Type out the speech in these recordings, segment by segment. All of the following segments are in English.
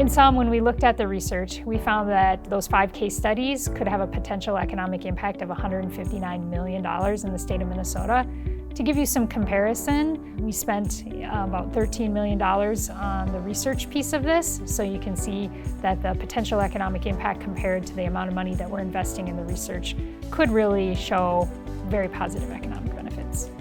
In sum, when we looked at the research, we found that those 5 case studies could have a potential economic impact of $159 million in the state of Minnesota. To give you some comparison, we spent about $13 million on the research piece of this, so you can see that the potential economic impact compared to the amount of money that we're investing in the research could really show very positive economic benefits.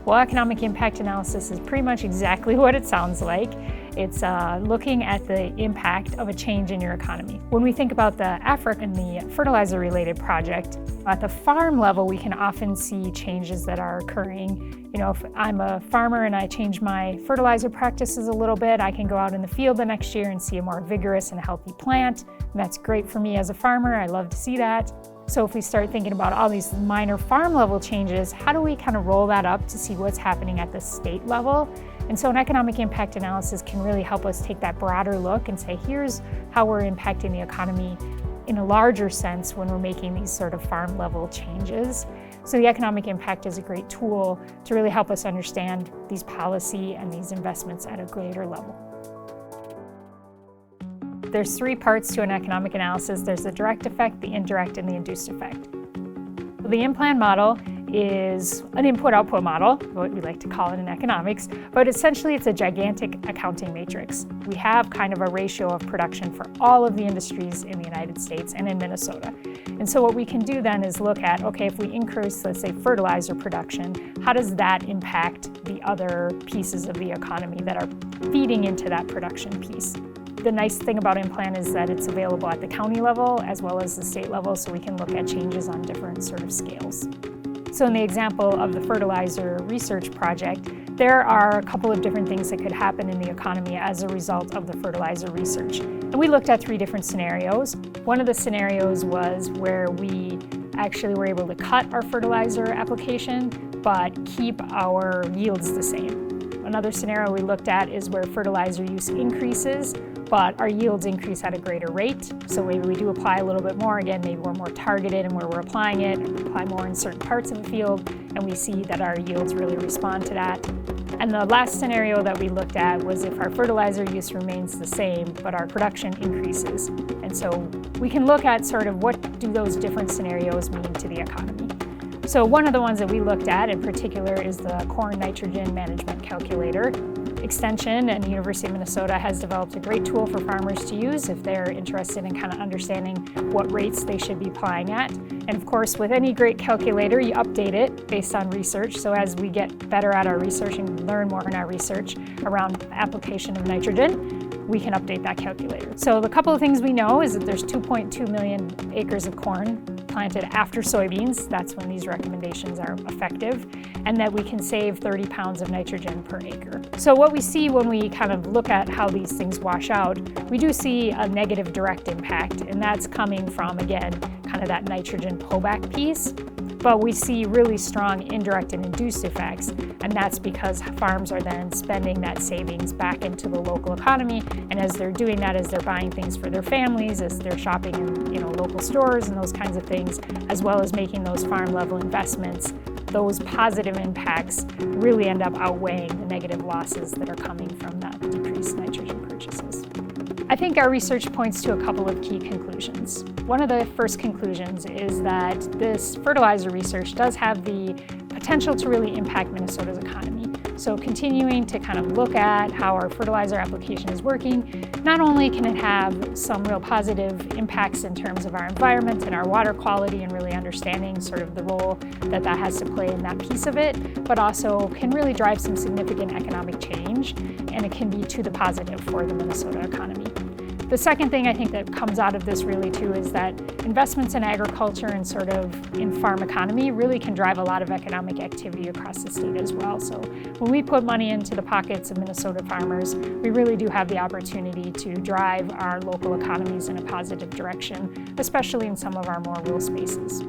Well, economic impact analysis is pretty much exactly what it sounds like. It's looking at the impact of a change in your economy. When we think about the AFREC and the fertilizer-related project, at the farm level, we can often see changes that are occurring. You know, if I'm a farmer and I change my fertilizer practices a little bit, I can go out in the field the next year and see a more vigorous and healthy plant. And that's great for me as a farmer. I love to see that. So if we start thinking about all these minor farm level changes, how do we kind of roll that up to see what's happening at the state level? And so an economic impact analysis can really help us take that broader look and say, here's how we're impacting the economy in a larger sense when we're making these sort of farm level changes. So the economic impact is a great tool to really help us understand these policy and these investments at a greater level. There's 3 parts to an economic analysis. There's the direct effect, the indirect, and the induced effect. The in-plan model is an input-output model, what we like to call it in economics, but essentially it's a gigantic accounting matrix. We have kind of a ratio of production for all of the industries in the United States and in Minnesota. And so what we can do then is look at, okay, if we increase, let's say, fertilizer production, how does that impact the other pieces of the economy that are feeding into that production piece? The nice thing about in-plan is that it's available at the county level as well as the state level, so we can look at changes on different sort of scales. So in the example of the fertilizer research project, there are a couple of different things that could happen in the economy as a result of the fertilizer research. And we looked at 3 different scenarios. One of the scenarios was where we actually were able to cut our fertilizer application, but keep our yields the same. Another scenario we looked at is where fertilizer use increases, but our yields increase at a greater rate. So maybe we do apply a little bit more. Again, maybe we're more targeted in where we're applying it, apply more in certain parts of the field, and we see that our yields really respond to that. And the last scenario that we looked at was if our fertilizer use remains the same, but our production increases. And so we can look at sort of what do those different scenarios mean to the economy. So one of the ones that we looked at in particular is the corn nitrogen management calculator. Extension and the University of Minnesota has developed a great tool for farmers to use if they're interested in kind of understanding what rates they should be applying at. And of course, with any great calculator, you update it based on research. So as we get better at our research and learn more in our research around application of nitrogen, we can update that calculator. So the couple of things we know is that there's 2.2 million acres of corn planted after soybeans. That's when these recommendations are effective, and that we can save 30 pounds of nitrogen per acre. So what we see when we kind of look at how these things wash out, we do see a negative direct impact, and that's coming from, again, kind of that nitrogen pullback piece. But we see really strong indirect and induced effects, and that's because farms are then spending that savings back into the local economy, and as they're doing that, as they're buying things for their families, as they're shopping in local stores and those kinds of things, as well as making those farm level investments, those positive impacts really end up outweighing the negative losses that are coming from that decreased nitrogen purchases. I think our research points to a couple of key conclusions. One of the first conclusions is that this fertilizer research does have the potential to really impact Minnesota's economy. So continuing to kind of look at how our fertilizer application is working, not only can it have some real positive impacts in terms of our environment and our water quality and really understanding sort of the role that that has to play in that piece of it, but also can really drive some significant economic change, and it can be to the positive for the Minnesota economy. The second thing I think that comes out of this really too is that investments in agriculture and sort of in farm economy really can drive a lot of economic activity across the state as well. So when we put money into the pockets of Minnesota farmers, we really do have the opportunity to drive our local economies in a positive direction, especially in some of our more rural spaces.